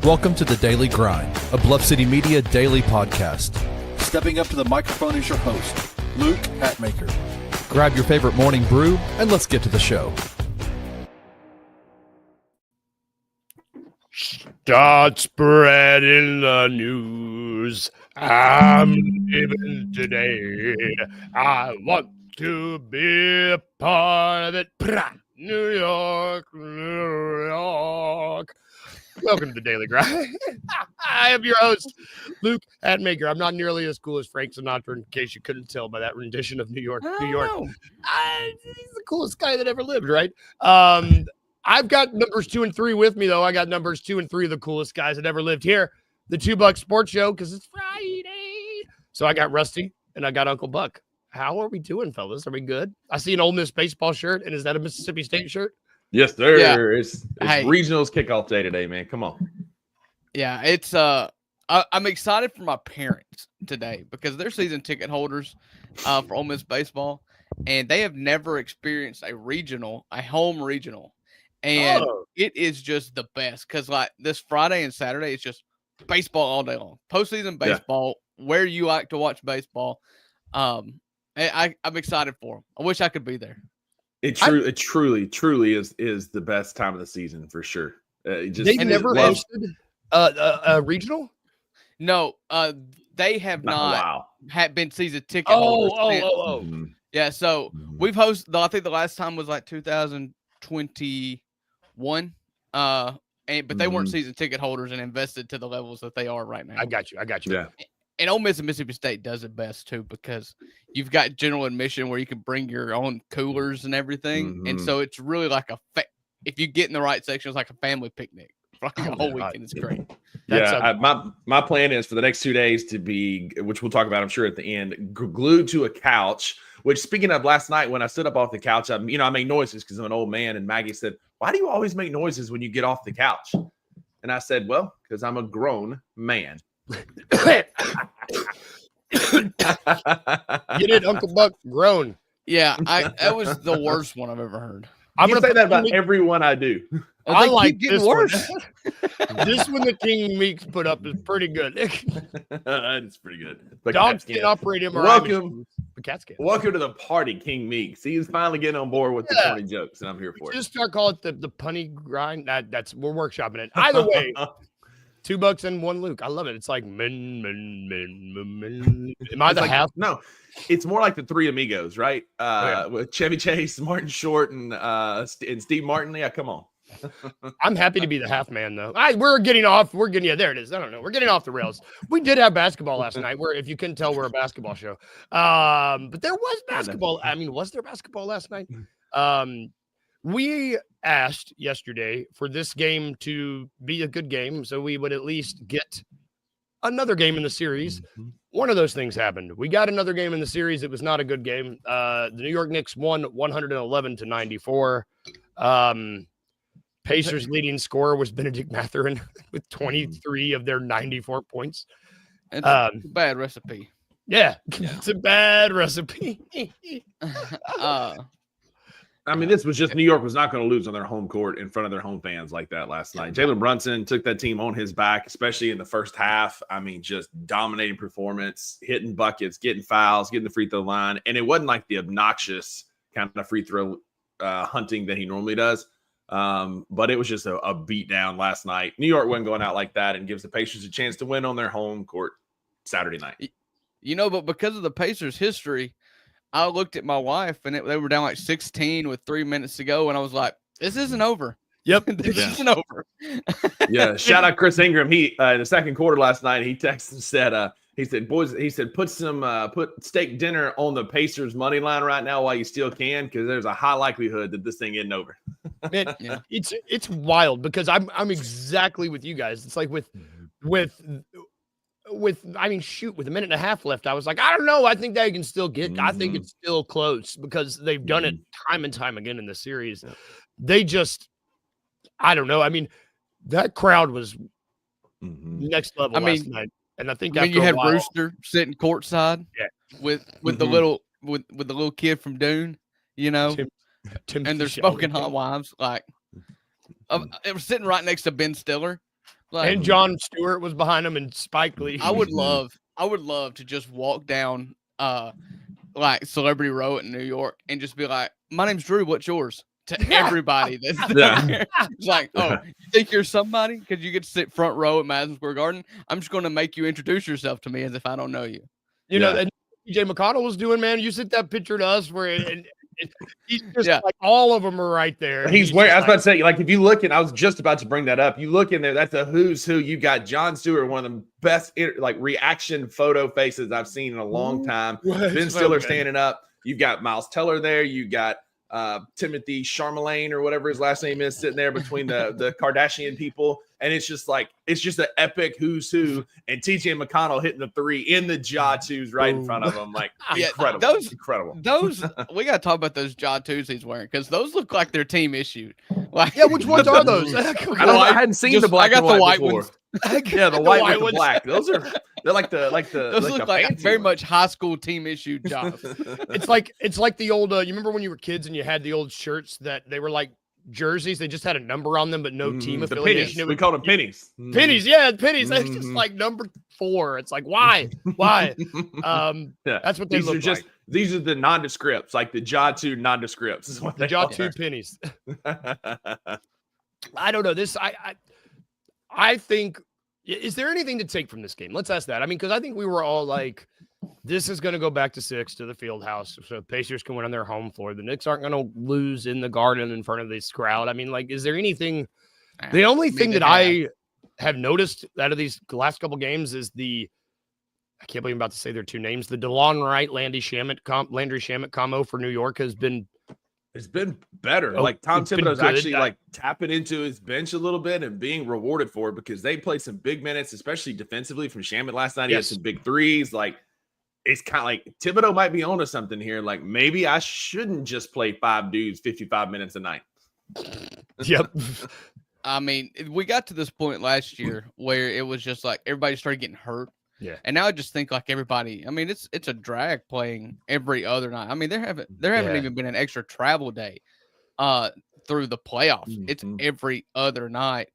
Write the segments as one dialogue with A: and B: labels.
A: Welcome to The Daily Grind, a Bluff City Media daily podcast. Stepping up to the microphone is your host, Luke Hatmaker. Grab your favorite morning brew, and let's get to the show.
B: Start spreading the news. I'm living today. I want to be a part of it. New York, New York. Welcome to the Daily Grind. I am your host, Luke Hatmaker. I'm not nearly as cool as Frank Sinatra, in case you couldn't tell by that rendition of New York, New York. He's the coolest guy that ever lived, right? I've got numbers 2 and 3 with me, though. I got numbers 2 and 3 of the coolest guys that ever lived here. The $2 Sports Show, because it's Friday. So I got Rusty and I got Uncle Buck. How are we doing, fellas? Are we good? I see an Ole Miss baseball shirt, and is that a Mississippi State shirt?
C: Yes, sir.
D: Yeah.
C: It's regionals kickoff day today, man. Come on.
D: Yeah, it's I'm excited for my parents today because they're season ticket holders for Ole Miss baseball, and they have never experienced a home regional, and it is just the best because like this Friday and Saturday it's just baseball all day long, postseason baseball, where you like to watch baseball. I'm excited for them. I wish I could be there.
C: It truly is the best time of the season for sure.
B: They've never hosted a regional?
D: No, they have not been season ticket holders.
C: Mm-hmm.
D: Yeah, so we've hosted. I think the last time was like 2021. But they weren't season ticket holders and invested to the levels that they are right now.
B: I got you.
C: Yeah.
D: And Ole Miss and Mississippi State does it best too because you've got general admission where you can bring your own coolers and everything, and so it's really like if you get in the right section, it's like a family picnic for like a whole weekend. It's great.
C: My plan is for the next 2 days to be, which we'll talk about, I'm sure at the end, glued to a couch. Which, speaking of last night, when I stood up off the couch, I make noises because I'm an old man. And Maggie said, "Why do you always make noises when you get off the couch?" And I said, "Well, because I'm a grown man."
B: Get it, Uncle Buck, grown.
D: Yeah, that was the worst one I've ever heard.
C: I'm going to say that about everyone I do.
B: I like
D: getting
B: this
D: worse.
B: This one the King Meeks put up is pretty good.
C: It's pretty good. But
B: dogs can operate MRI
C: welcome,
B: but cats can't.
C: Welcome to the party, King Meeks. He's finally getting on board with the funny jokes, and I'm here for it.
B: Just start calling it the punny grind. That's we're workshopping it. Either way, $2 and 1 Luke. I love it. It's like men. Am I the half?
C: No, it's more like the Three Amigos, right? With Chevy Chase, Martin Short, and Steve Martin. Yeah, come on.
B: I'm happy to be the half man, though. We're getting off. There it is. I don't know. We're getting off the rails. We did have basketball last night. Where, if you couldn't tell, we're a basketball show. But there was basketball. I mean, was there basketball last night? We asked yesterday for this game to be a good game, so we would at least get another game in the series. One of those things happened. We got another game in the series. It was not a good game. The New York Knicks won 111-94. Pacers' leading scorer was Benedict Mathurin with 23 of their 94 points.
D: It's a bad recipe.
B: Yeah, it's a bad recipe.
C: I mean, this was just New York was not going to lose on their home court in front of their home fans like that last night. Jalen Brunson took that team on his back, especially in the first half. I mean, just dominating performance, hitting buckets, getting fouls, getting the free throw line. And it wasn't like the obnoxious kind of free throw hunting that he normally does. But it was just a beat down last night. New York wasn't going out like that and gives the Pacers a chance to win on their home court Saturday night.
D: But because of the Pacers' history, I looked at my wife and they were down like 16 with 3 minutes to go. And I was like, this isn't over.
B: Yep.
D: This isn't over.
C: Yeah. Shout out Chris Ingram. He, in the second quarter last night, he texted and said, he said, boys, put steak dinner on the Pacers money line right now while you still can, because there's a high likelihood that this thing isn't over.
B: Man, it's wild because I'm exactly with you guys. It's like with with a minute and a half left, I was like, I don't know. I think they can still get. I think it's still close because they've done it time and time again in the series. Yeah. They just, I don't know. I mean, that crowd was next level last night, and I think
D: you had Rooster sitting courtside, with the little kid from Dune, Tim and their smoking hot wives, like it was sitting right next to Ben Stiller. Like,
B: and Jon Stewart was behind him, and Spike Lee.
D: I would love to just walk down like Celebrity Row in New York and just be like, "My name's Drew. What's yours?" To everybody that's there. It's like, "Oh, you think you're somebody because you get to sit front row at Madison Square Garden? I'm just going to make you introduce yourself to me as if I don't know you."
B: You know, and TJ McConnell was doing, man. You sent that picture to us where he's just like all of them are right there.
C: He's wearing. I was about to say, like, if you look, and I was just about to bring that up. You look in there. That's a who's who. You got Jon Stewart, one of the best like reaction photo faces I've seen in a long time. Ben Stiller standing up. You've got Miles Teller there. You got Timothy Chalamet or whatever his last name is sitting there between the Kardashian people. And it's just an epic who's who, and TJ McConnell hitting the 3 in the jaw twos right in front of him. Like, incredible. Incredible.
D: Those, we got to talk about those jaw twos he's wearing because those look like they're team issued. Like,
B: which ones are those?
C: I hadn't seen the black and white before.
D: Ones.
C: Yeah, the white with the black. They're like the
D: those look like very much high school team issued jobs.
B: It's like the old. You remember when you were kids and you had the old shirts that they were like jerseys? They just had a number on them, but no team affiliation.
C: We called them pennies.
B: Pennies, pennies. That's just like number 4. It's like why? That's what they look like.
C: These are the nondescripts, like the jaw 2 nondescripts. Is what
B: the jaw 2 pennies. I don't know this. I think, is there anything to take from this game? Let's ask that. I mean, because I think we were all like, this is going to go back to 6 to the field house. So Pacers can win on their home floor. The Knicks aren't going to lose in the Garden in front of this crowd. I mean, like, is there anything? The only thing that I have noticed out of these last couple games is I can't believe I'm about to say their 2 names. The DeLon Wright, Landry Shamet combo for New York has been.
C: It's been better. Like Tom Thibodeau's actually like tapping into his bench a little bit and being rewarded for it because they played some big minutes, especially defensively from Shamet last night. He had some big threes. Like, it's kind of like Thibodeau might be onto something here. Like, maybe I shouldn't just play 5 dudes 55 minutes a night.
B: Yep.
D: I mean, we got to this point last year where it was just like everybody started getting hurt.
B: Yeah.
D: And now I just think like everybody, I mean, it's a drag playing every other night. I mean, there haven't even been an extra travel day through the playoffs. Mm-hmm. It's every other night.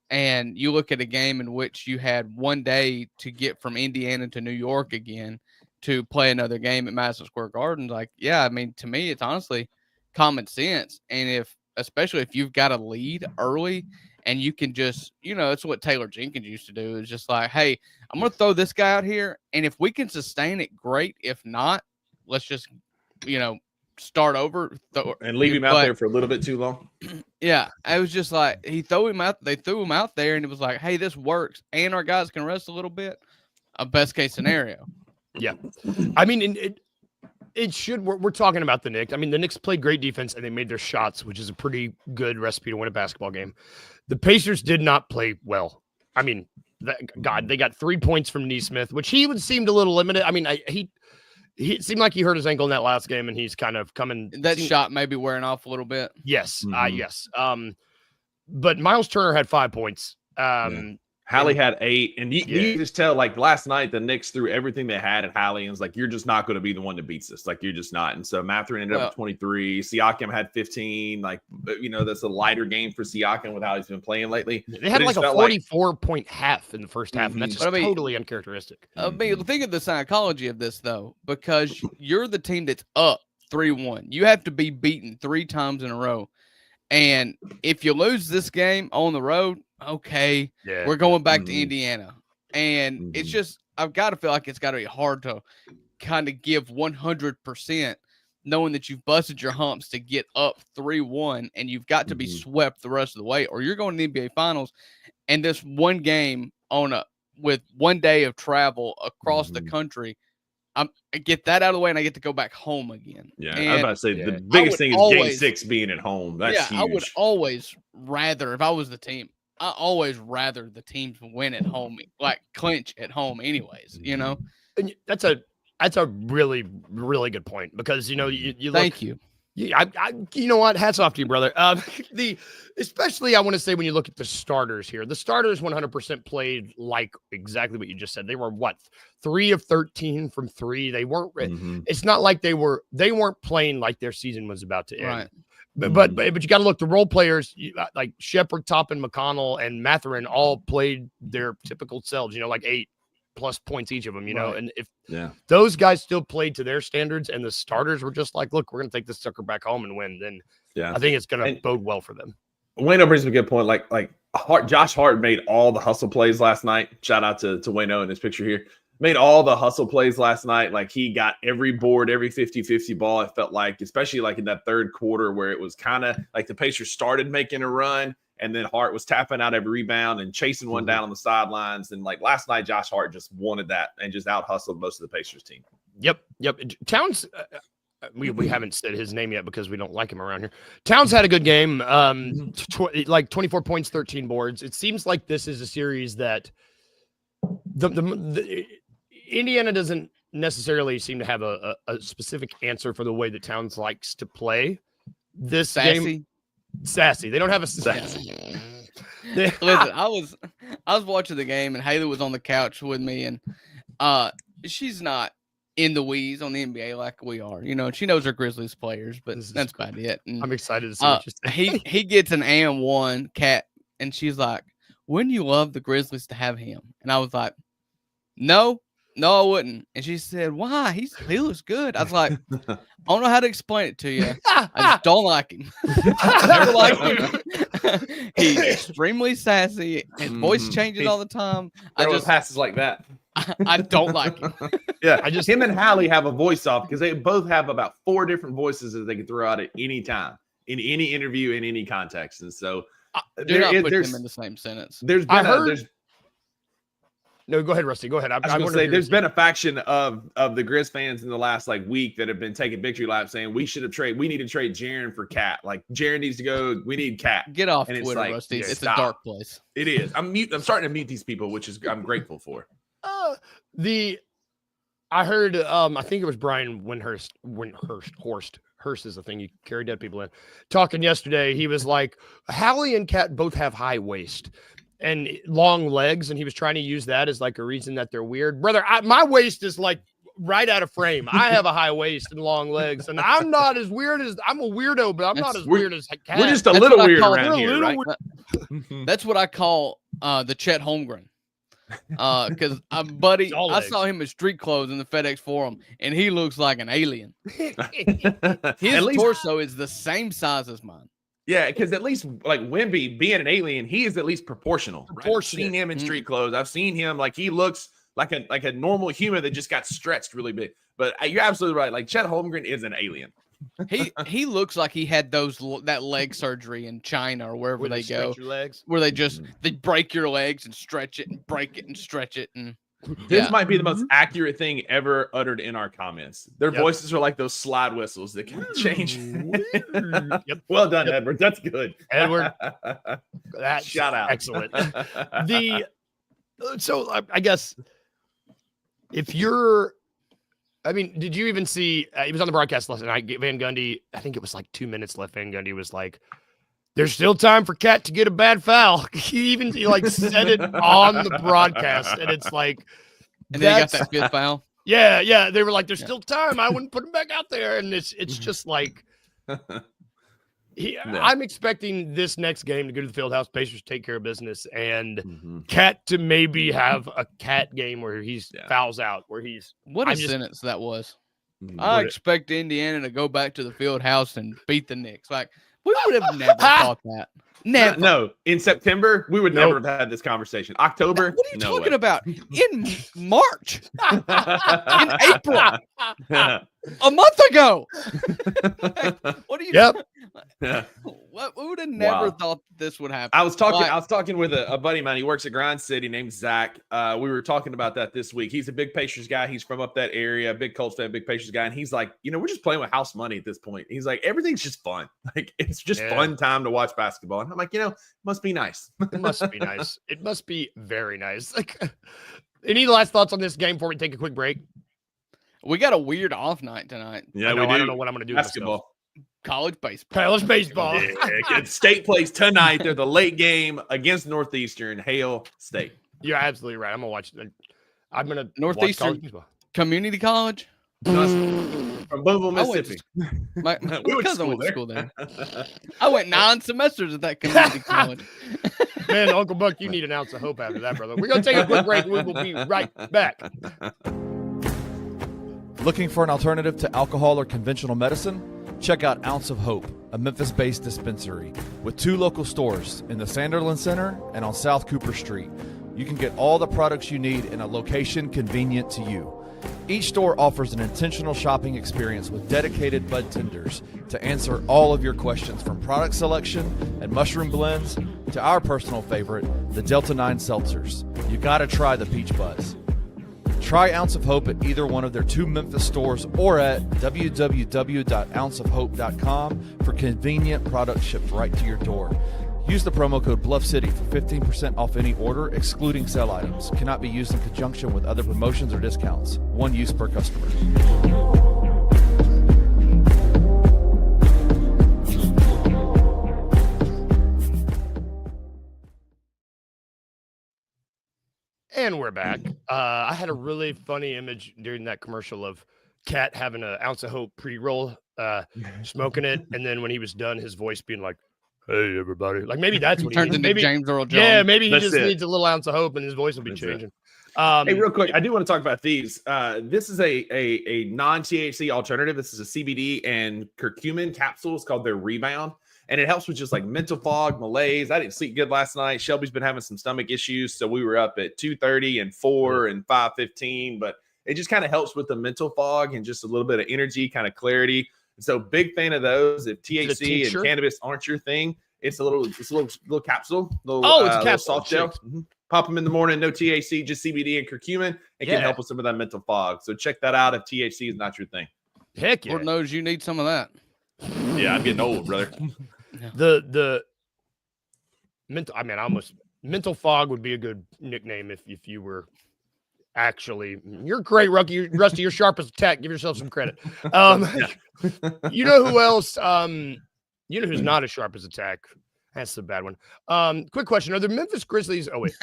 D: And you look at a game in which you had one day to get from Indiana to New York again to play another game at Madison Square Garden. Like, yeah, I mean, to me, it's honestly common sense. And especially if you've got a lead early and you can just, it's what Taylor Jenkins used to do. Is just like, hey, I'm going to throw this guy out here. And if we can sustain it, great. If not, let's just, start over.
C: And leave him out there for a little bit too long.
D: Yeah. I was just like, they threw him out there and it was like, hey, this works. And our guys can rest a little bit. A best case scenario.
B: Yeah. I mean, it should. We're talking about the Knicks. I mean, the Knicks played great defense and they made their shots, which is a pretty good recipe to win a basketball game. The Pacers did not play well. I mean, they got 3 points from Nesmith, which he seemed a little limited. I mean, he seemed like he hurt his ankle in that last game, and he's kind of coming.
D: That shot may be wearing off a little bit.
B: Yes, yes. But Miles Turner had 5 points.
C: Hallie had 8, and you just tell, like, last night the Knicks threw everything they had at Hallie and was like, you're just not going to be the one that beats this. Like, you're just not. And so Mathurin ended up with 23. Siakam had 15. Like, that's a lighter game for Siakam with how he's been playing lately.
B: They had like a 44-point half in the first half, and that's just totally uncharacteristic.
D: I mean, think of the psychology of this, though, because you're the team that's up 3-1. You have to be beaten 3 times in a row. And if you lose this game on the road, okay, we're going back to Indiana. And it's just, I've got to feel like it's got to be hard to kind of give 100%, knowing that you've busted your humps to get up 3-1 and you've got to be swept the rest of the way, or you're going to the NBA Finals. And this one game with 1 day of travel across the country, I get that out of the way and I get to go back home again.
C: Yeah, I was about to say the biggest thing is Game 6 being at home. That's huge.
D: I would always rather, if I was the team, I always rather the teams win at home, like clinch at home anyways,
B: And that's a really, really good point because, you look.
D: Thank you.
B: Yeah, you know what? Hats off to you, brother. Especially I want to say when you look at the starters here, the starters 100% played like exactly what you just said. They were 3 of 13 from 3. They weren't. It's not like they weren't playing like their season was about to end.
D: Right.
B: But you got to look, the role players like Shepard, Toppin, McConnell, and Matherin all played their typical selves, like 8+ points each of them, know, and if those guys still played to their standards and the starters were just like, look, we're going to take this sucker back home and win, then I think it's going to bode well for them.
C: Wayno brings up a good point. Like Josh Hart made all the hustle plays last night. Shout out to Wayno in this picture here. Made all the hustle plays last night. Like he got every board, every 50-50 ball. It felt like, especially like in that third quarter where it was kind of like the Pacers started making a run and then Hart was tapping out every rebound and chasing one down on the sidelines. And like last night, Josh Hart just wanted that and just out hustled most of the Pacers team.
B: Yep. Towns, we haven't said his name yet because we don't like him around here. Towns had a good game, like 24 points, 13 boards. It seems like this is a series that the Indiana doesn't necessarily seem to have a specific answer for the way that Towns likes to play. This game, sassy. They don't have a sassy.
D: Listen, I was watching the game and Haley was on the couch with me, and she's not in the weeds on the NBA like we are. She knows her Grizzlies players, but that's about it. And,
B: I'm excited to see what you're saying.
D: He gets an and-1 cat, and she's like, "Wouldn't you love the Grizzlies to have him?" And I was like, No, I wouldn't. And she said, "Why? He looks good." I was like, "I don't know how to explain it to you. I just don't like him. I never liked him. He's extremely sassy. His voice changes all the time. I just
C: passes like that.
D: I don't like him."
C: Yeah, him and Hallie have a voice off because they both have about 4 different voices that they can throw out at any time, in any interview, in any context. And so
D: do not put them in the same sentence.
B: No, go ahead, Rusty. Go ahead.
C: I was going to say, there's been a faction of the Grizz fans in the last week that have been taking victory laps saying we need to trade Jaren for Cat. Like Jaren needs to go. We need Cat.
D: Get off Twitter, Rusty. It's a dark place.
C: It is. I'm starting to mute these people, which is I'm grateful for.
B: I heard I think it was Brian Hurst is the thing you carry dead people in. Talking yesterday, he was like, Hallie and Cat both have high waist and long legs, and he was trying to use that as like a reason that they're weird. Brother, my waist is like right out of frame. I have a high waist and long legs, and I'm not as weird as I'm a weirdo, but I'm not as weird as Cat.
C: We're just a little weird around here, right?
D: That's what I call the Chet Holmgren. Because buddy, I saw him in street clothes in the FedEx Forum, and he looks like an alien. His torso is the same size as mine.
C: Yeah, because at least like Wemby being an alien, he is at least proportional. Right? I've seen him in street clothes. I've seen him like he looks like a normal human that just got stretched really big. But you're absolutely right. Like Chet Holmgren is an alien.
D: He looks like he had that leg surgery in China or wherever they go, where they break your legs and stretch it and break it and stretch it. And
C: this might be the most accurate thing ever uttered in our comments. Their voices are like those slide whistles that can change. Well done, Edward. That's good,
B: Edward. That's
C: shout out.
B: Excellent. So I guess if you're. I mean, did you even see? He was on the broadcast last night. Van Gundy, I think it was like 2 minutes left. Van Gundy was like, "There's still time for Cat to get a bad foul." He said it on the broadcast, and it's like,
D: and then he got that fifth foul.
B: Yeah. They were like, "There's still time. I wouldn't put him back out there." And it's just like, I'm expecting this next game to go to the Fieldhouse, Pacers take care of business, and Cat to maybe have a Cat game where he's fouls out, where he's
D: sentence that was. I expect Indiana to go back to the Fieldhouse and beat the Knicks. Like, we would have never thought that. Never.
C: No, in September, we would never have had this conversation. October,
D: what are you talking about? In March, in April, a month ago. What are you?
B: Yep.
D: What we would have never thought this would happen.
C: I was talking with a buddy of mine. He works at Grind City named Zach. We were talking about that this week. He's a big Pacers guy. He's from up that area, big Colts fan, big Pacers guy. And he's like, we're just playing with house money at this point. He's like, everything's just fun. Like, it's just fun time to watch basketball. And I'm like, it must be nice.
B: It must be nice. It must be very nice. Like, any last thoughts on this game before we take a quick break?
D: We got a weird off night tonight.
C: Yeah,
B: I don't know what I'm going to do.
C: Basketball.
D: College baseball.
B: College baseball.
C: State plays tonight. They're the late game against Northeastern. Hail State.
B: You're absolutely right. I'm going to watch it. I'm going to
D: Northeastern Community College.
C: From Boonville, Mississippi.
D: My
C: We went to
D: cousin went to
C: school
D: school there. I went 9 semesters at that community college.
B: Man, Uncle Buck, you need an ounce of hope after that, brother. We're going to take a quick break. We will be right back.
A: Looking for an alternative to alcohol or conventional medicine? Check out Ounce of Hope, a Memphis-based dispensary with 2 local stores in the Sanderland Center and on South Cooper Street. You can get all the products you need in a location convenient to you. Each store offers an intentional shopping experience with dedicated bud tenders to answer all of your questions, from product selection and mushroom blends to our personal favorite, the Delta 9 seltzers. You gotta try the Peach Buzz. Try Ounce of Hope at either one of their 2 Memphis stores or at www.ounceofhope.com for convenient products shipped right to your door. Use the promo code BluffCity for 15% off any order, excluding sale items. Cannot be used in conjunction with other promotions or discounts. One use per customer.
B: And we're back. I had a really funny image during that commercial of Cat having an Ounce of Hope pre-roll, smoking it, and then when he was done, his voice being like, "Hey, everybody!" Like maybe that's what he
D: Turns
B: needs.
D: into
B: Maybe
D: James Earl Jones.
B: yeah, maybe he
C: That's
B: just
C: it.
B: needs a little ounce of hope, and his voice will be
C: That's it.
B: changing.
C: Hey, real quick, I do want to talk about these. This is a non-THC alternative. This is a CBD and curcumin capsules called their Rebound, and it helps with just like mental fog, malaise. I didn't sleep good last night. Shelby's been having some stomach issues, so we were up at 2:30 and 4 and 5:15. But it just kind of helps with the mental fog and just a little bit of energy, kind of clarity. So big fan of those. If THC and cannabis aren't your thing, it's a little capsule.
B: Oh, it's a
C: little
B: capsule.
C: soft gel. Pop them in the morning, no THC, just CBD and curcumin. It can help with some of that mental fog. So check that out if THC is not your thing.
B: Heck yeah.
D: Lord knows you need some of that.
C: Yeah, I'm getting old, brother.
B: The mental, I mean, mental fog would be a good nickname if you were actually, you're great, Rusty. You're sharp as a tack. Give yourself some credit. You know who else? You know who's not as sharp as a tack? That's the bad one. Quick question: are the Memphis Grizzlies? Oh wait,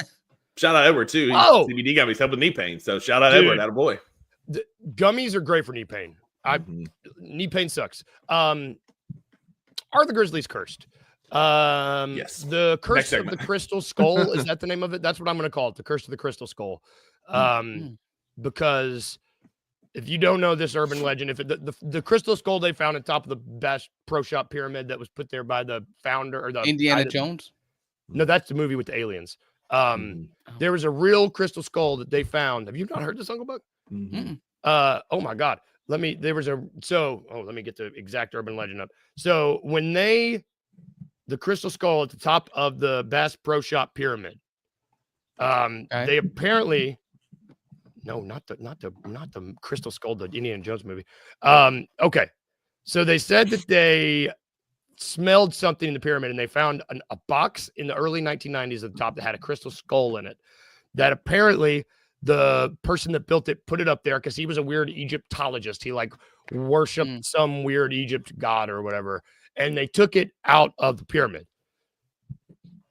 C: shout out Edward too. CBD gummies help with knee pain. So shout out Edward, attaboy.
B: The gummies are great for knee pain. Knee pain sucks. Are the Grizzlies cursed?
C: Yes.
B: The Curse of the Crystal Skull, is that the name of it? That's what I'm going to call it, the Curse of the Crystal Skull. Because if you don't know this urban legend, if the crystal skull they found on top of the Bass Pro Shop pyramid that was put there by the founder or the
D: Indiana Jones?
B: No, that's the movie with the aliens. There was a real crystal skull that they found. Have you not heard this, Uncle Buck? Oh my God. Let me get the exact urban legend up. So when the crystal skull at the top of the Bass Pro Shop pyramid, they apparently, no, not the crystal skull, the Indiana Jones movie. Okay. So they said that they smelled something in the pyramid and they found a box in the early 1990s at the top that had a crystal skull in it, that apparently the person that built it put it up there because he was a weird Egyptologist. He like worshiped some weird Egypt god or whatever. And they took it out of the pyramid.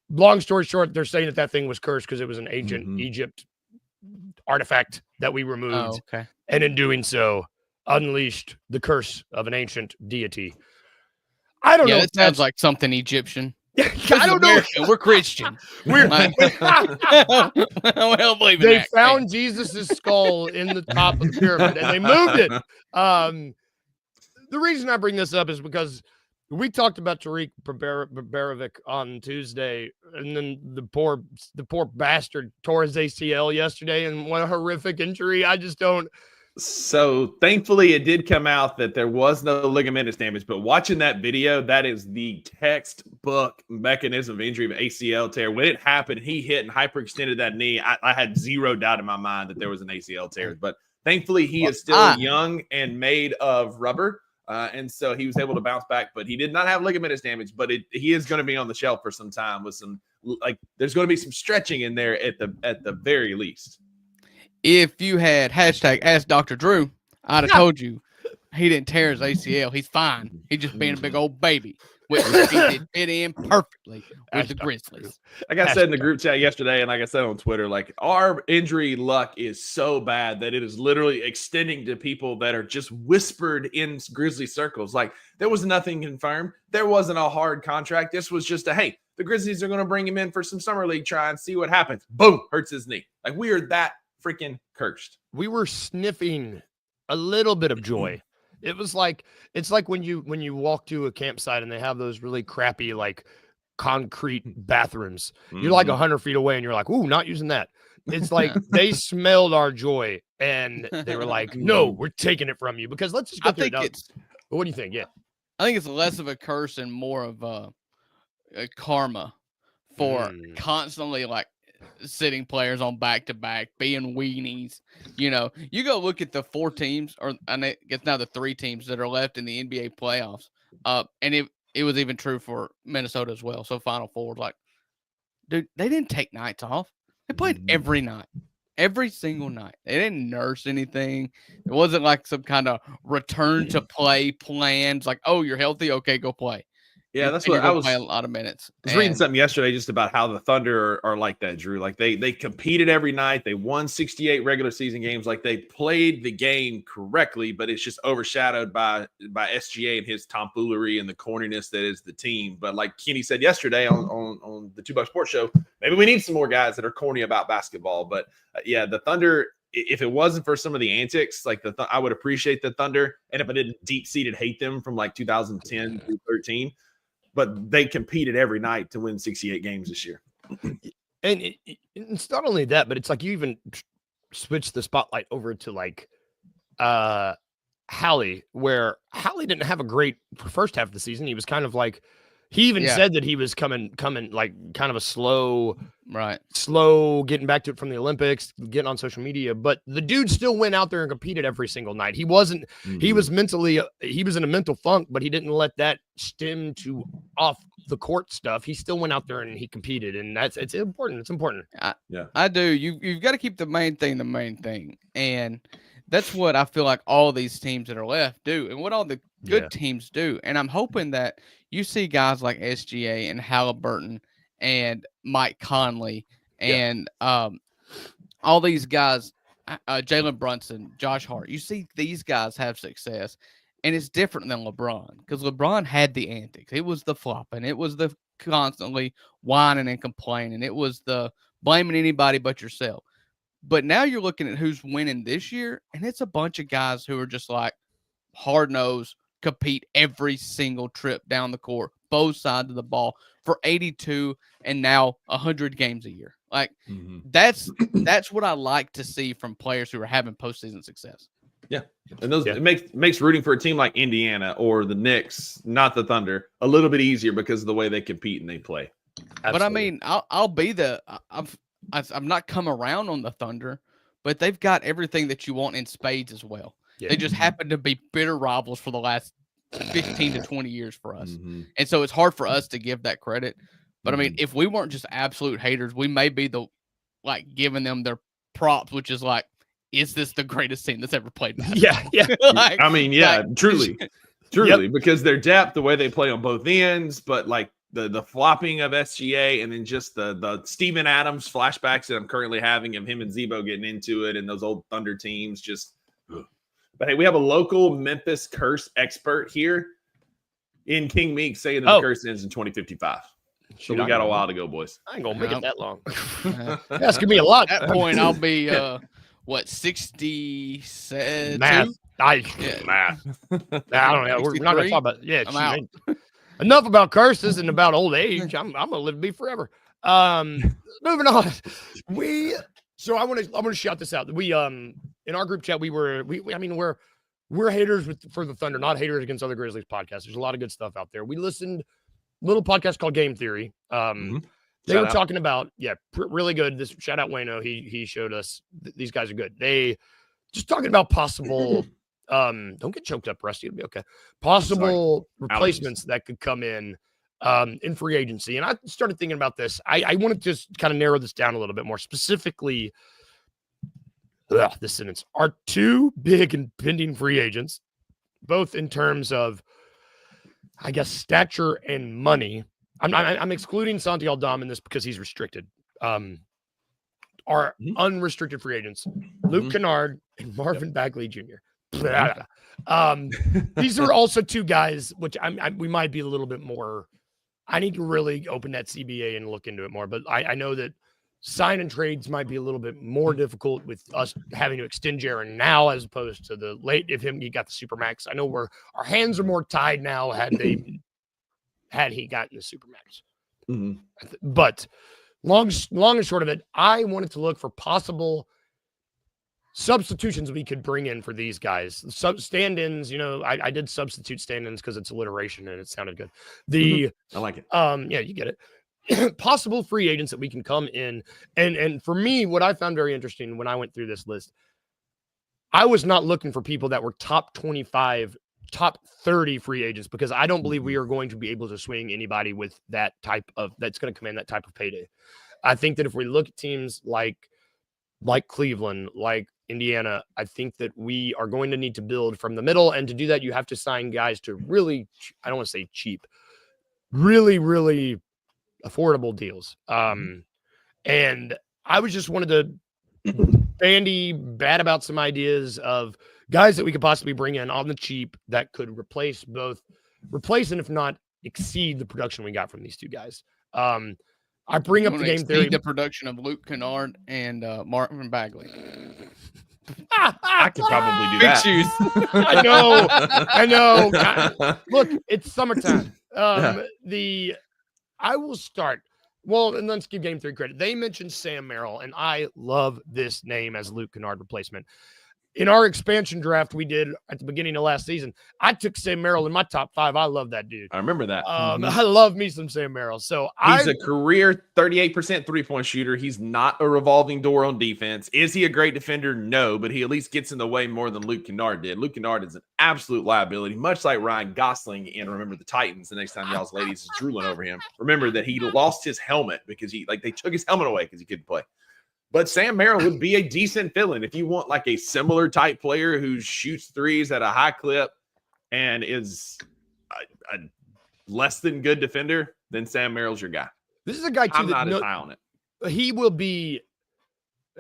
B: Long story short, they're saying that thing was cursed because it was an ancient Egypt artifact that we removed.
D: Oh, okay.
B: And in doing so, unleashed the curse of an ancient deity. I don't know.
D: It sounds like something Egyptian.
B: I don't know.
D: We're Christian.
B: We
D: They
B: found Jesus's skull in the top of the pyramid and they moved it. The reason I bring this up is because we talked about Tariq Baravic on Tuesday, and then the poor bastard tore his ACL yesterday, and what a horrific injury. I just don't.
C: So thankfully it did come out that there was no ligamentous damage, but watching that video, that is the textbook mechanism of injury of ACL tear. When it happened, he hit and hyperextended that knee. I had zero doubt in my mind that there was an ACL tear, but thankfully he is still young and made of rubber. And so he was able to bounce back, but he did not have ligamentous damage, but he is going to be on the shelf for some time with some, like, there's going to be some stretching in there at the very least.
D: If you had hashtag Ask Dr. Drew, I'd have told you he didn't tear his ACL. He's fine. He's just being a big old baby, which he did fit in perfectly with the Grizzlies.
C: Like I said in the group chat yesterday, and like I said on Twitter, like our injury luck is so bad that it is literally extending to people that are just whispered in Grizzly circles. Like there was nothing confirmed. There wasn't a hard contract. This was just a, hey, the Grizzlies are going to bring him in for some summer league try and see what happens. Boom, hurts his knee. Like we are that freaking cursed.
B: We were sniffing a little bit of joy. It was like, it's like when you walk to a campsite and they have those really crappy, like concrete bathrooms. You're like 100 feet away and you're like, ooh, not using that. It's like they smelled our joy and they were like, no, we're taking it from you because let's just go through it. What do you think? Yeah.
D: I think it's less of a curse and more of a karma for constantly like sitting players on back-to-back, being weenies. You know, you go look at the 4 teams, or I guess now the 3 teams that are left in the NBA playoffs. And it was even true for Minnesota as well. So Final Four, like, dude, they didn't take nights off. They played every night, every single night. They didn't nurse anything. It wasn't like some kind of return to play plans. Like, oh, you're healthy, okay, go play.
C: Yeah, that's what I was.
D: Play a lot of minutes.
C: I was reading something yesterday just about how the Thunder are like that, Drew. Like they competed every night. They won 68 regular season games. Like they played the game correctly, but it's just overshadowed by SGA and his tomfoolery and the corniness that is the team. But like Kenny said yesterday on the 2 Buck Sports Show, maybe we need some more guys that are corny about basketball. But yeah, the Thunder, if it wasn't for some of the antics, like I would appreciate the Thunder. And if I didn't deep-seated hate them from like 2010 through 13, but they competed every night to win 68 games this year.
B: And it's not only that, but it's like you even switch the spotlight over to like Hallie, where Hallie didn't have a great first half of the season. He was kind of like, he even said that he was coming like kind of a slow getting back to it from the Olympics, getting on social media. But the dude still went out there and competed every single night. He wasn't, he was mentally, he was in a mental funk, but he didn't let that stem to off the court stuff. He still went out there and he competed. And it's important. It's important.
D: I do. You've got to keep the main thing. And that's what I feel like all these teams that are left do, and what all the good teams do. And I'm hoping that you see guys like SGA and Halliburton and Mike Conley and all these guys, Jalen Brunson, Josh Hart. You see these guys have success, and it's different than LeBron because LeBron had the antics. It was the flopping. It was the constantly whining and complaining. It was the blaming anybody but yourself. But now you're looking at who's winning this year, and it's a bunch of guys who are just like hard-nosed, compete every single trip down the court, both sides of the ball for 82 and now 100 games a year. Like that's what I like to see from players who are having postseason success.
C: Yeah. And those it makes rooting for a team like Indiana or the Knicks, not the Thunder, a little bit easier because of the way they compete and they play.
D: Absolutely. But I mean, I'll be I'm not come around on the Thunder, but they've got everything that you want in spades as well. Yeah. They just happen to be bitter rivals for the last 15 to 20 years for us. And so it's hard for us to give that credit. But I mean, if we weren't just absolute haters, we may be giving them their props, which is like, is this the greatest team that's ever played basketball?
B: Yeah.
C: Like, I mean, truly, because their depth, the way they play on both ends, but like the flopping of SGA and then just the Steven Adams flashbacks that I'm currently having of him and Zebo getting into it and those old Thunder teams just. But hey, we have a local Memphis curse expert here in King Meek saying that the curse ends in 2055. So we got a while to go, boys.
B: I ain't gonna make it that long. That's gonna be a lot.
D: At that point, I'll be 67?
B: Math. Math. I don't know. We're not gonna talk about enough about curses and about old age. I'm gonna live to be forever. Moving on. So I want to shout this out. We in our group chat we're haters for the Thunder, not haters against other Grizzlies podcasts. There's a lot of good stuff out there. We listened a little podcast called Game Theory. They were talking about really good. This shout out Wayno. He showed us these guys are good. They just talking about possible don't get choked up, Rusty. It'll be okay. Possible replacements that could come in free agency. And I started thinking about this. I want to just kind of narrow this down a little bit more specifically. This sentence are 2 big impending free agents both in terms of, I guess, stature and money. I'm excluding Santi Aldama in this because he's restricted. Are unrestricted free agents, Luke Kennard and Marvin Bagley Jr. These are also two guys, which we might be a little bit more. I need to really open that CBA and look into it more. But I know that sign and trades might be a little bit more difficult with us having to extend Jaron now as opposed to the late if he got the Supermax. I know our hands are more tied now had he gotten the Supermax. But long and short of it, I wanted to look for possible substitutions we could bring in for these guys. Stand-ins, I did substitute stand-ins because it's alliteration and it sounded good.
C: I like it.
B: Yeah, you get it. Possible free agents that we can come in. And for me, what I found very interesting when I went through this list, I was not looking for people that were top 25, top 30 free agents because I don't believe we are going to be able to swing anybody with that's going to command that type of payday. I think that if we look at teams like Cleveland, like Indiana, I think that we are going to need to build from the middle. And to do that, you have to sign guys to really, I don't want to say cheap, really, really affordable deals. And I was just wanted to bandy bat about some ideas of guys that we could possibly bring in on the cheap that could replace and if not exceed the production we got from these two guys. I bring up the game theory.
D: The production of Luke Kennard and Marvin Bagley.
C: I could probably do that.
D: Shoes.
B: I know. Look, it's summertime. I will start. Well, and let's give game theory credit. They mentioned Sam Merrill, and I love this name as Luke Kennard replacement. In our expansion draft we did at the beginning of last season, I took Sam Merrill in my top 5. I love that dude.
C: I remember that.
B: I love me some Sam Merrill. So
C: he's a career 38% three-point shooter. He's not a revolving door on defense. Is he a great defender? No, but he at least gets in the way more than Luke Kennard did. Luke Kennard is an absolute liability, much like Ryan Gosling in Remember the Titans. The next time y'all's ladies is drooling over him, remember that he lost his helmet because they took his helmet away because he couldn't play. But Sam Merrill would be a decent fill-in if you want like a similar type player who shoots threes at a high clip and is a less than good defender. Then Sam Merrill's your guy.
B: This is a guy too.
C: I'm not as high on it.
B: He will be.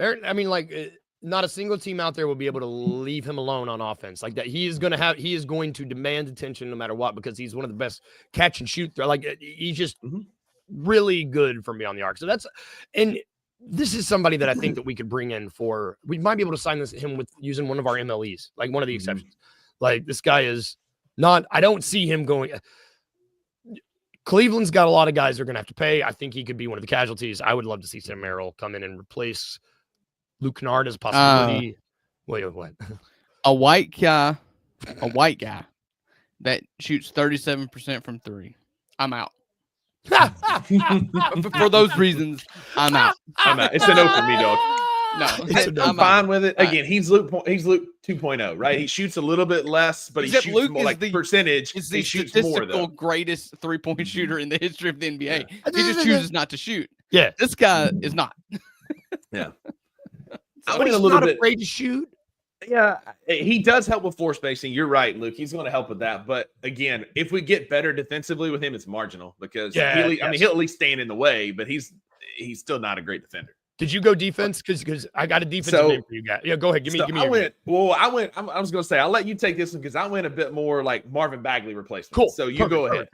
B: I mean, not a single team out there will be able to leave him alone on offense like that. He is going to demand attention no matter what because he's one of the best catch and shoot. He's just really good from beyond the arc. So this is somebody that I think that we could bring in we might be able to sign him with using one of our MLEs, like one of the exceptions. Like this guy is not, I don't see him going. Cleveland's got a lot of guys they're going to have to pay. I think he could be one of the casualties. I would love to see Sam Merrill come in and replace Luke Kennard as a possibility. Wait, what?
D: A white guy that shoots 37% from 3. I'm out. For those reasons, I'm out.
C: It's a no for me, dog.
D: No,
C: I'm fine with it. Again, he's Luke 2.0, right? He shoots a little bit less, but he shoots
D: Luke
C: more like percentage.
D: He's
C: he
D: the
C: shoots more
D: statistical
C: though.
D: greatest 3-point shooter in the history of the NBA. He just chooses not to shoot.
B: Yeah,
D: this guy is not.
C: Yeah,
B: but he's not afraid to shoot.
C: Yeah, he does help with floor spacing. You're right, Luke. He's going to help with that. But again, if we get better defensively with him, it's marginal because he'll at least stand in the way, but he's still not a great defender.
B: Did you go defense? Because I got a defensive name for you guys. Yeah, go ahead. Give me.
C: I was going to say I'll let you take this one because I went a bit more like Marvin Bagley replacement.
B: Cool.
C: So you go ahead.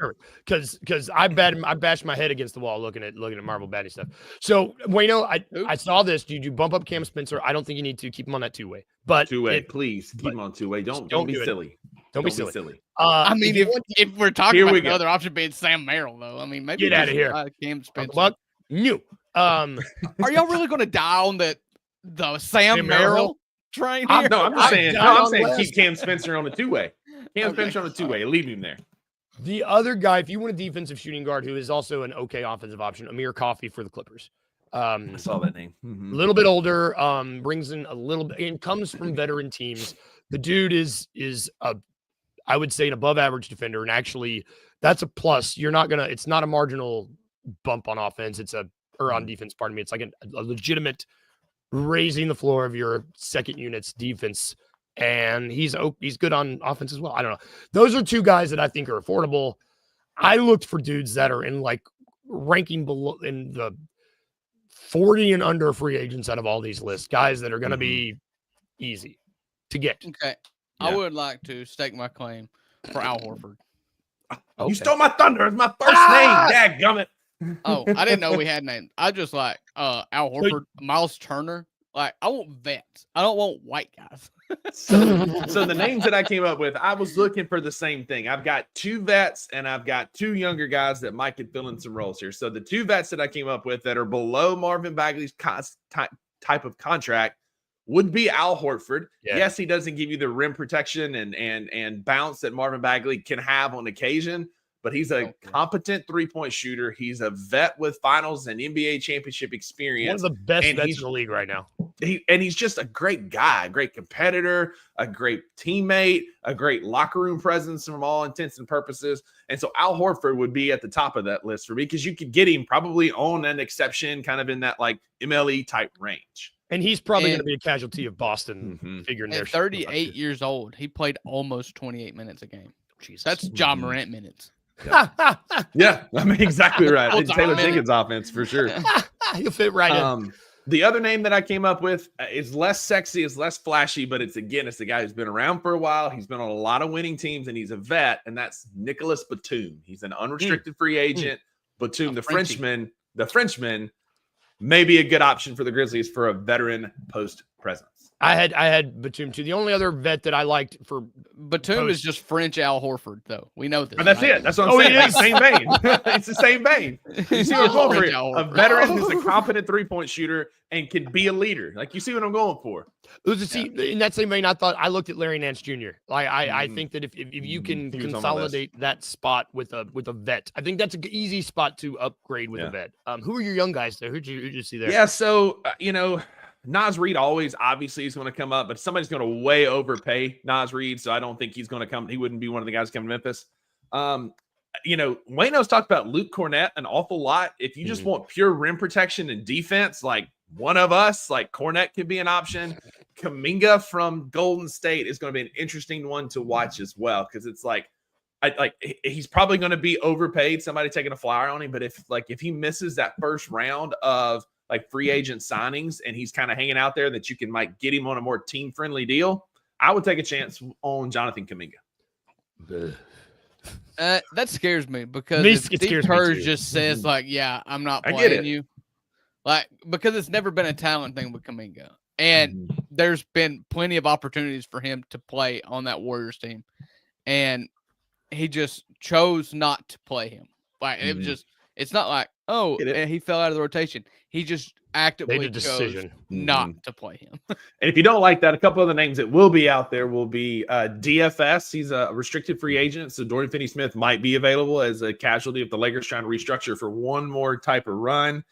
B: Because I bashed my head against the wall looking at Marvel Batty stuff. So I saw this. Did you bump up Cam Spencer? I don't think you need to keep him on that 2-way. But
C: 2-way, please keep him on 2-way. Don't be silly.
B: Don't be silly.
D: I mean, if we're talking about the other option being Sam Merrill, though, I mean, maybe
B: get out of here.
D: Cam Spencer.
B: New.
D: Are y'all really going to die on the Sam Merrill train here?
C: I'm saying keep Cam Spencer on the 2-way. Spencer on the 2-way. Leave him there.
B: The other guy, if you want a defensive shooting guard who is also an okay offensive option, Amir Coffey for the Clippers.
C: I saw that name.
B: A little bit older, brings in a little bit, and comes from veteran teams. The dude is I would say an above average defender, and actually that's a plus. It's not a marginal bump on offense. Or on defense, pardon me. It's like a legitimate raising the floor of your second unit's defense and he's good on offense as well. I don't know. Those are two guys that I think are affordable. I looked for dudes that are in like ranking below in the 40 and under free agents out of all these lists, guys that are going to be easy to get.
D: Okay.
C: Yeah.
D: I would like to stake my claim for Al Horford.
C: Okay. You stole my thunder. It's my first name. Dadgummit.
D: Oh, I didn't know we had names. I just like Al Horford, Miles Turner. Like, I want vets. I don't want white guys.
C: So the names that I came up with, I was looking for the same thing. I've got 2 vets and I've got 2 younger guys that might could fill in some roles here. So the 2 vets that I came up with that are below Marvin Bagley's type of contract would be Al Horford.
B: Yeah.
C: Yes, he doesn't give you the rim protection and bounce that Marvin Bagley can have on occasion, but he's a competent 3-point shooter. He's a vet with finals and NBA championship experience.
B: One of the best vets in the league right now.
C: He's just a great guy, a great competitor, a great teammate, a great locker room presence from all intents and purposes. And so Al Horford would be at the top of that list for me because you could get him probably on an exception, kind of in that like MLE type range.
B: And he's probably going to be a casualty of Boston figuring their
D: 38 years old. He played almost 28 minutes a game.
B: Jesus.
D: That's Ja Morant minutes.
C: Yeah, I mean, exactly right. It's Taylor Jenkins offense for sure.
B: He'll fit right in.
C: The other name that I came up with is less sexy, is less flashy, but it's a guy who's been around for a while. He's been on a lot of winning teams, and he's a vet, and that's Nicholas Batum. He's an unrestricted free agent. Batum, the Frenchman, may be a good option for the Grizzlies for a veteran post presence.
B: I had Batum too. The only other vet that I liked for
D: Batum is just French Al Horford, though. We know this.
C: But that's it. That's what I'm saying. It's the same vein. It's the same vein. You see what I'm going for? A veteran who's a competent 3-point shooter and can be a leader. Like, you see what I'm going for?
B: In that same vein, I looked at Larry Nance Jr. I think that if you can consolidate that spot with a vet, I think that's an easy spot to upgrade with a vet. Who are your young guys there? Who'd you see there?
C: Yeah, so Naz Reid obviously is going to come up, but somebody's going to way overpay Naz Reid, so I don't think he's going to come. He wouldn't be one of the guys coming to Memphis. Wayno's talked about Luke Cornett an awful lot. If you just want pure rim protection and defense, like one of us, like Cornett could be an option. Kuminga from Golden State is going to be an interesting one to watch as well, because it's he's probably going to be overpaid. Somebody taking a flyer on him, but if he misses that first round of like free agent signings and he's kind of hanging out there, that you can like get him on a more team friendly deal, I would take a chance on Jonathan Kuminga.
D: That scares me because if Steve Kerr just says like, yeah, I'm not playing you, like, because it's never been a talent thing with Kuminga, and there's been plenty of opportunities for him to play on that Warriors team, and he just chose not to play him. Like, it was just, it's not like, oh, he fell out of the rotation. He just actively chose not to play him.
C: And if you don't like that, a couple other names that will be out there will be DFS. He's a restricted free agent, so Dorian Finney-Smith might be available as a casualty if the Lakers trying to restructure for one more type of run.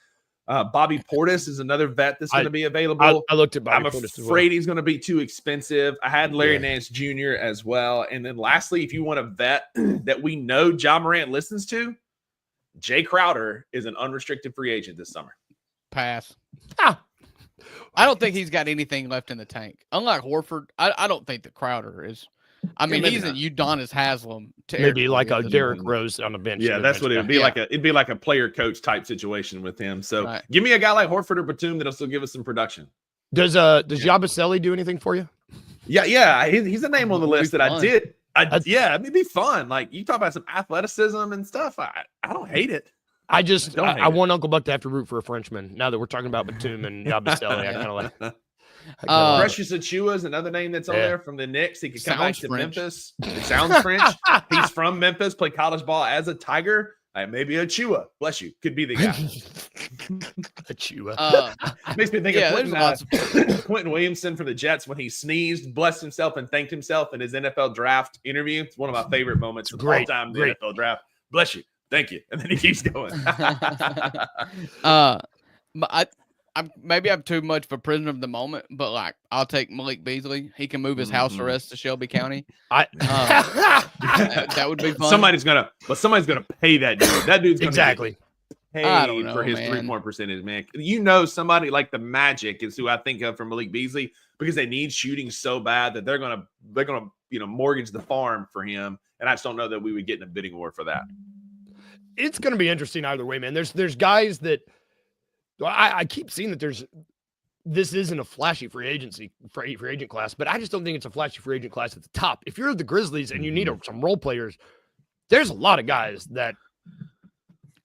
C: Bobby Portis is another vet that's going to be available.
B: I looked at Bobby Portis.
C: I'm afraid he's going to be too expensive. I had Larry Nance Jr. as well. And then lastly, if you want a vet that we know Ja Morant listens to, Jay Crowder is an unrestricted free agent this summer.
D: Pass. I don't think he's got anything left in the tank. Unlike Horford, I don't think that Crowder is. I mean, he's a Udonis Haslam.
B: Maybe like a Derrick Rose on the bench.
C: Yeah, that's what it would be like. It'd be like a player coach type situation with him. So give me a guy like Horford or Batum that'll still give us some production.
B: Does Yabusele do anything for you?
C: Yeah. He's a name on the list that I did. It'd be fun. Like, you talk about some athleticism and stuff. I don't hate it.
B: I want Uncle Buck to have to root for a Frenchman. Now that we're talking about Batum and Yabusele, I kind of like.
C: Precious Achiuwa is another name that's on there from the Knicks. He could come back to Memphis. It sounds French. He's from Memphis, played college ball as a Tiger. Maybe Achiuwa, bless you, could be the guy.
B: Achiuwa.
C: Makes me think of Quentin Williamson for the Jets when he sneezed, blessed himself, and thanked himself in his NFL draft interview. It's one of my favorite moments of all time in the NFL draft. Bless you. Thank you. And then he keeps going.
D: Maybe I'm too much of a prisoner of the moment, but like, I'll take Malik Beasley. He can move his house arrest to Shelby County.
C: That
D: would be fun.
C: Somebody's gonna pay that dude. That dude's gonna
B: exactly.
D: I don't
C: paid
D: know,
C: for his
D: man.
C: 3-point percentage, man. You know, somebody like the Magic is who I think of from Malik Beasley because they need shooting so bad that they're gonna mortgage the farm for him. And I just don't know that we would get in a bidding war for that.
B: It's going to be interesting either way, man. There's guys that I keep seeing that this isn't a flashy free agent class, but I just don't think it's a flashy free agent class at the top. If you're the Grizzlies and you need some role players, there's a lot of guys that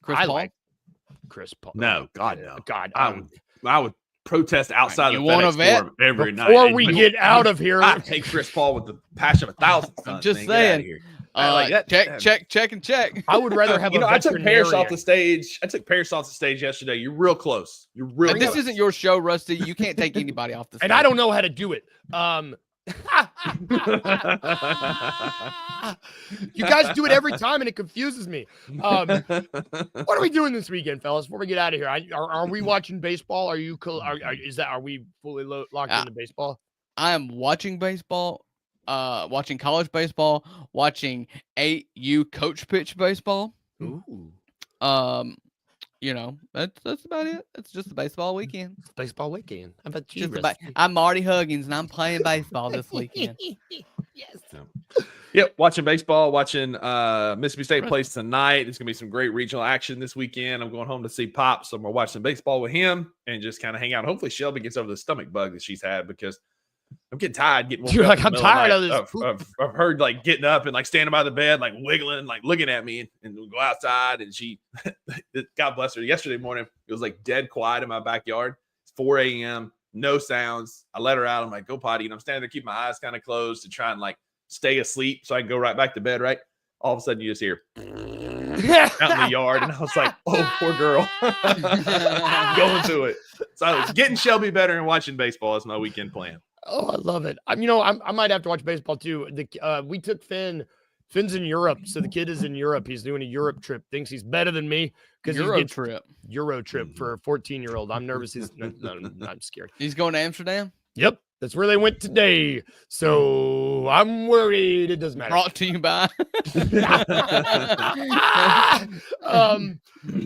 D: Chris
B: I
D: Paul?
B: like. Chris Paul.
C: No, God, no.
B: God,
C: I would protest outside
D: You
C: the
D: want a
C: FedEx
D: vet?
C: Forum every night.
B: before we get out of here,
C: I take Chris Paul with the passion of 1,000 suns.
D: I'm just
C: man. Get outta
D: saying.
C: here. I like that.
D: Check.
B: I would rather have
C: I took Parrish off
B: veterinarian.
C: the stage. I took Parrish off the stage yesterday. You're real close. You're real
D: This
C: close.
D: isn't your show, Rusty. You can't take anybody off the stage.
B: And I don't know how to do it. You guys do it every time, and it confuses me. What are we doing this weekend, fellas? Before we get out of here, are we watching baseball? Are you? Are we fully locked into baseball?
D: I am watching baseball, watching college baseball, watching 8U coach pitch baseball.
C: Ooh.
D: That's about it. It's just a baseball weekend.
B: It's baseball weekend. How about you?
D: Just
B: Rusty?
D: I'm Marty Huggins, and I'm playing baseball this weekend.
B: Yes.
C: Yep, watching baseball, watching Mississippi State plays tonight. There's gonna be some great regional action this weekend. I'm going home to see Pop, so I'm gonna watch some baseball with him and just kind of hang out. Hopefully, Shelby gets over the stomach bug that she's had because I'm getting tired.
B: You're like, I'm tired of this.
C: Of her like getting up and like standing by the bed, like wiggling, like looking at me, and we go outside. And she, God bless her. Yesterday morning, it was like dead quiet in my backyard. It's 4 a.m. No sounds. I let her out. I'm like, go potty, and I'm standing there, keeping my eyes kind of closed to try and like stay asleep so I can go right back to bed. Right. All of a sudden, you just hear out in the yard, and I was like, "Oh, poor girl." Going to it. So getting Shelby better and watching baseball is my weekend plan.
B: Oh, I love it. I might have to watch baseball too. We took Finn. Finn's in Europe, so the kid is in Europe. He's doing a Europe trip. Thinks he's better than me because
D: Euro trip
B: for a 14-year-old. I'm nervous. I'm scared.
D: He's going to Amsterdam.
B: Yep, that's where they went today. So I'm worried. It doesn't matter.
D: Brought to you by.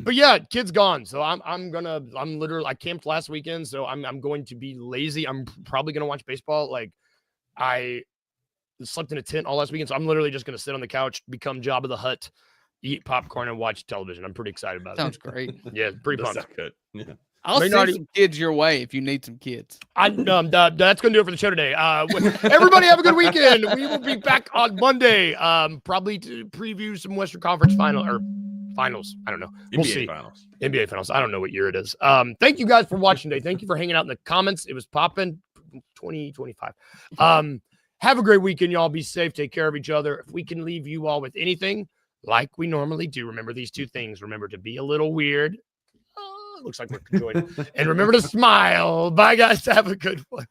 B: But yeah, kid's gone. So I'm literally, I camped last weekend, so I'm going to be lazy. I'm probably gonna watch baseball. Like I slept in a tent all last weekend, so I'm literally just gonna sit on the couch, become Jabba the Hutt, eat popcorn, and watch television. I'm pretty excited about
D: Sounds
B: it.
D: great.
B: Yeah, pretty pumped.
C: Good. Yeah.
D: I'll
B: Minority-
D: send some kids your way if you need some kids.
B: That's gonna do it for the show today. Everybody have a good weekend. We will be back on Monday, probably to preview some Western Conference finals. I don't know. We'll see.
C: Finals.
B: NBA finals. I don't know what year it is. Thank you guys for watching today. Thank you for hanging out in the comments. It was popping 2025. Have a great weekend, y'all. Be safe. Take care of each other. If we can leave you all with anything like we normally do, remember these two things. Remember to be a little weird. Looks like we're enjoying. And remember to smile. Bye, guys. Have a good one.